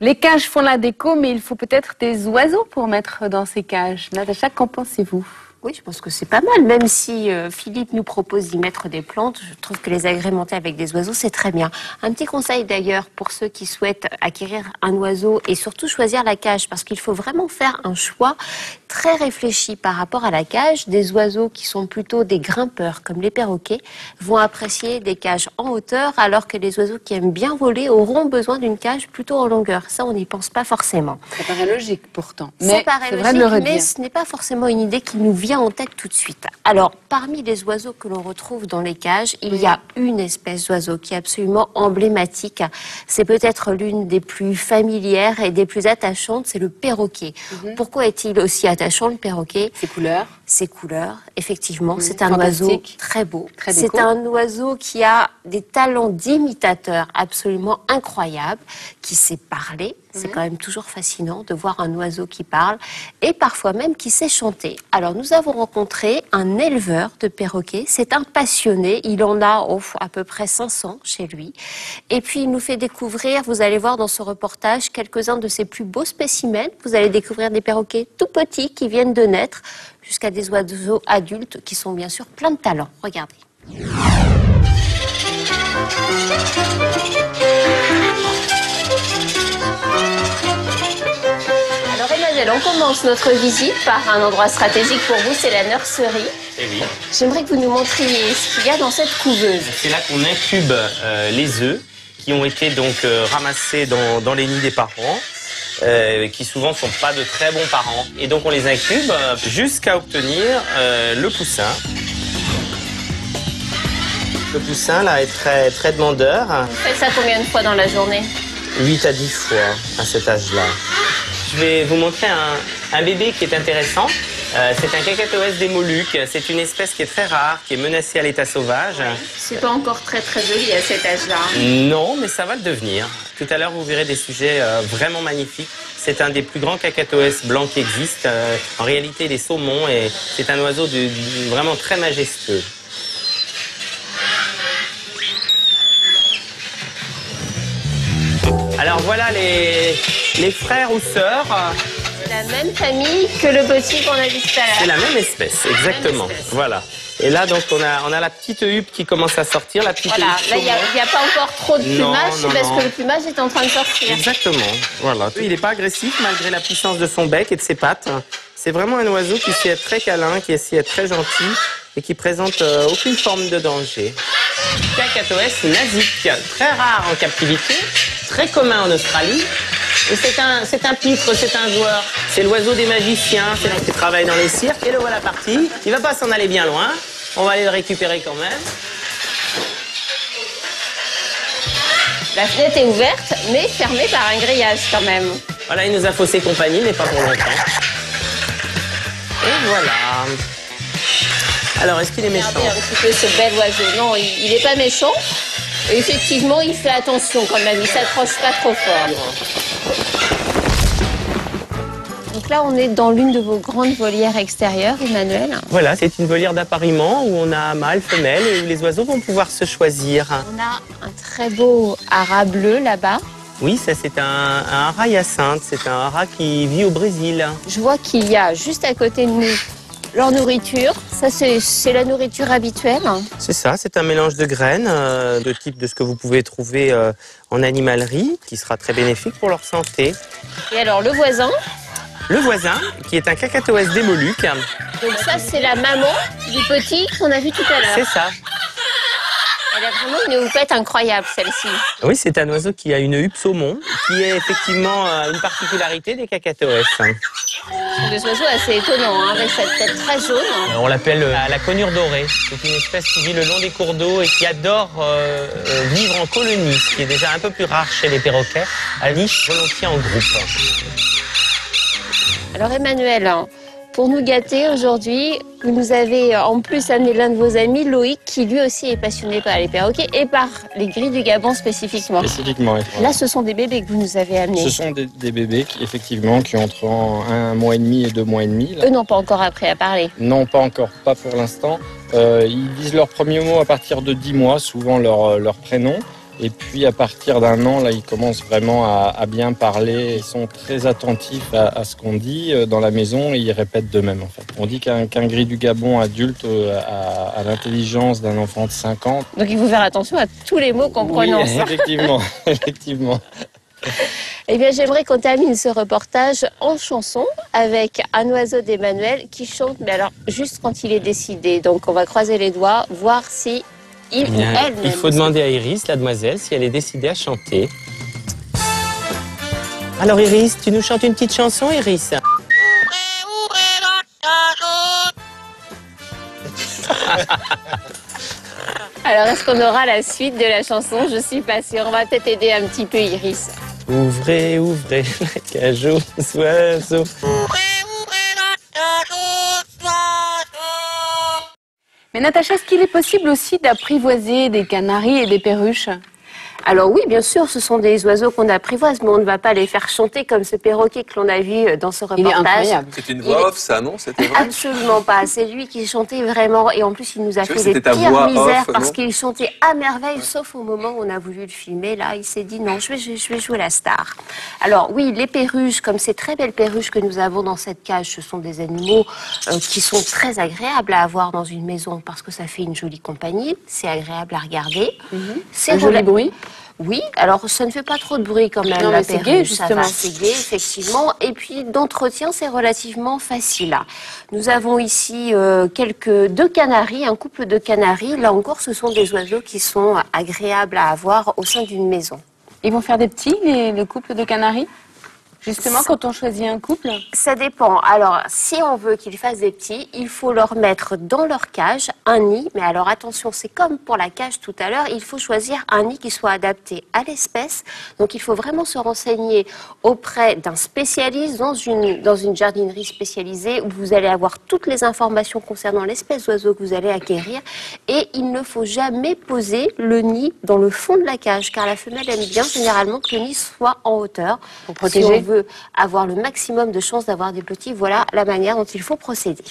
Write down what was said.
Les cages font la déco, mais il faut peut-être des oiseaux pour mettre dans ces cages. Natacha, qu'en pensez-vous ? Oui, je pense que c'est pas mal. Même si Philippe nous propose d'y mettre des plantes, je trouve que les agrémenter avec des oiseaux, c'est très bien. Un petit conseil d'ailleurs pour ceux qui souhaitent acquérir un oiseau et surtout choisir la cage, parce qu'il faut vraiment faire un choix très réfléchi par rapport à la cage. Des oiseaux qui sont plutôt des grimpeurs, comme les perroquets, vont apprécier des cages en hauteur, alors que les oiseaux qui aiment bien voler auront besoin d'une cage plutôt en longueur. Ça, on n'y pense pas forcément. Ça paraît logique pourtant. Ça paraît logique, mais ce n'est pas forcément une idée qui nous vient en tête tout de suite. Alors, parmi les oiseaux que l'on retrouve dans les cages, il y a une espèce d'oiseau qui est absolument emblématique. C'est peut-être l'une des plus familières et des plus attachantes, c'est le perroquet. Pourquoi est-il aussi attachant, le perroquet? Ses couleurs. Ses couleurs, effectivement. C'est un oiseau très beau. C'est un oiseau qui a des talents d'imitateur absolument incroyables, qui sait parler. C'est quand même toujours fascinant de voir un oiseau qui parle et parfois même qui sait chanter. Alors, nous avons rencontré un éleveur de perroquets. C'est un passionné. Il en a à peu près 500 chez lui. Et puis, il nous fait découvrir, vous allez voir dans ce reportage, quelques-uns de ses plus beaux spécimens. Vous allez découvrir des perroquets tout petits qui viennent de naître, jusqu'à des oiseaux adultes qui sont bien sûr pleins de talent. Regardez. Alors Emmanuel, on commence notre visite par un endroit stratégique pour vous, c'est la nurserie. Eh oui. J'aimerais que vous nous montriez ce qu'il y a dans cette couveuse. C'est là qu'on incube les œufs qui ont été donc ramassés dans les nids des parents. Qui souvent sont pas de très bons parents. Et donc on les incube jusqu'à obtenir le poussin. Le poussin là est très demandeur. Vous faites ça combien de fois dans la journée? 8 à 10 fois à cet âge-là. Je vais vous montrer un bébé qui est intéressant. C'est un Cacatoès des Moluques. C'est une espèce qui est très rare, qui est menacée à l'état sauvage. C'est pas encore très joli à cet âge-là. Non, mais ça va le devenir. Tout à l'heure, vous verrez des sujets vraiment magnifiques. C'est un des plus grands Cacatoès blancs qui existent. En réalité, il est saumon et c'est un oiseau vraiment très majestueux. Alors voilà les frères ou sœurs. C'est la même famille que le petit qu'on a vu tout à l'heure. C'est la même espèce, exactement. Voilà. Et là, donc, on a la petite huppe qui commence à sortir. La petite voilà, là, il n'y a pas encore trop de plumage, parce que le plumage est en train de sortir. Exactement. Voilà. Il n'est pas agressif malgré la puissance de son bec et de ses pattes. C'est vraiment un oiseau qui sait être très câlin, qui sait être très gentil et qui présente aucune forme de danger. Cacatoès nasique, très rare en captivité, très commun en Australie. Et c'est un pitre, c'est un joueur. C'est l'oiseau des magiciens, c'est l'un qui travaille dans les cirques. Et le voilà parti. Il va pas s'en aller bien loin. On va aller le récupérer quand même. La fenêtre est ouverte, mais fermée par un grillage quand même. Voilà, il nous a faussé compagnie, mais pas pour longtemps. Et voilà. Alors, est-ce qu'il est méchant? Regardez un petit peu ce bel oiseau. Non, il n'est pas méchant. Et effectivement, il fait attention quand même. Il s'accroche pas trop fort. Donc là, on est dans l'une de vos grandes volières extérieures, Emmanuel. Voilà, c'est une volière d'appariement où on a mâle, femelle et où les oiseaux vont pouvoir se choisir. On a un très beau haras bleu là-bas. Oui, ça c'est un haras hyacinthe. C'est un haras qui vit au Brésil. Je vois qu'il y a juste à côté de nous leur nourriture. Ça, c'est la nourriture habituelle. C'est ça, c'est un mélange de graines, de type de ce que vous pouvez trouver en animalerie, qui sera très bénéfique pour leur santé. Et alors, le voisin? Le voisin, qui est un Cacatoès des Moluques. Donc ça, c'est la maman du petit qu'on a vu tout à l'heure. C'est ça. Elle a vraiment une houppette incroyable, celle-ci. Oui, c'est un oiseau qui a une huppe saumon, qui est effectivement une particularité des Cacatoès. Des oiseaux assez étonnants, hein, avec cette tête très jaune. On l'appelle la conure dorée. C'est une espèce qui vit le long des cours d'eau et qui adore vivre en colonie, ce qui est déjà un peu plus rare chez les perroquets. Elle vit volontiers en groupe. Alors Emmanuel, pour nous gâter aujourd'hui, vous nous avez en plus amené l'un de vos amis, Loïc, qui lui aussi est passionné par les perroquets et par les grilles du Gabon spécifiquement. Spécifiquement, oui. Là, ce sont des bébés que vous nous avez amenés. Ce sont des bébés qui, effectivement, qui ont entre 1 mois et demi et 2 mois et demi. Là. Eux n'ont pas encore appris à parler. Non, pas encore, pas pour l'instant. Ils disent leurs premiers mots à partir de 10 mois, souvent leur prénom. Et puis à partir d'1 an, là, ils commencent vraiment à bien parler. Ils sont très attentifs à ce qu'on dit dans la maison et ils répètent d'eux-mêmes en fait. On dit qu'un gris du Gabon adulte a l'intelligence d'un enfant de 5 ans. Donc il faut faire attention à tous les mots qu'on prononce. Oui, effectivement, effectivement. Eh bien, j'aimerais qu'on termine ce reportage en chanson avec un oiseau d'Emmanuel qui chante, mais alors juste quand il est décidé. Donc on va croiser les doigts, voir si il ou elle. Il faut demander à Iris, la demoiselle, si elle est décidée à chanter. Alors Iris, tu nous chantes une petite chanson, Iris? Alors, est-ce qu'on aura la suite de la chanson? Je suis pas sûre. On va peut-être aider un petit peu Iris. Ouvrez, ouvrez la cage aux oiseaux. Mais Natacha, est-ce qu'il est possible aussi d'apprivoiser des canaris et des perruches? Alors oui, bien sûr, ce sont des oiseaux qu'on apprivoise, mais on ne va pas les faire chanter comme ce perroquet que l'on a vu dans ce reportage. Il est incroyable. C'est une voix off, ça, non? C'était vrai? Absolument pas. C'est lui qui chantait vraiment. Et en plus, il nous a fait des ta pires voix misères off, parce non? qu'il chantait à merveille, sauf au moment où on a voulu le filmer. Là, il s'est dit non, je vais jouer la star. Alors oui, les perruches, comme ces très belles perruches que nous avons dans cette cage, ce sont des animaux qui sont très agréables à avoir dans une maison parce que ça fait une jolie compagnie. C'est agréable à regarder. C'est Un joli bruit. Oui, alors ça ne fait pas trop de bruit quand même. Non, la mais c'est perruche, gai, ça justement. va, c'est gai, effectivement. Et puis d'entretien, c'est relativement facile. Nous avons ici deux canaris, un couple de canaris. Là encore, ce sont des oiseaux qui sont agréables à avoir au sein d'une maison. Ils vont faire des petits, le couple de canaris? Justement, quand on choisit un couple? Ça dépend. Alors, si on veut qu'ils fassent des petits, il faut leur mettre dans leur cage un nid. Mais alors, attention, c'est comme pour la cage tout à l'heure, il faut choisir un nid qui soit adapté à l'espèce. Donc, il faut vraiment se renseigner auprès d'un spécialiste dans une jardinerie spécialisée où vous allez avoir toutes les informations concernant l'espèce d'oiseau que vous allez acquérir. Et il ne faut jamais poser le nid dans le fond de la cage, car la femelle aime bien généralement que le nid soit en hauteur. Pour protéger. Si on veut avoir le maximum de chances d'avoir des petits, voilà la manière dont il faut procéder.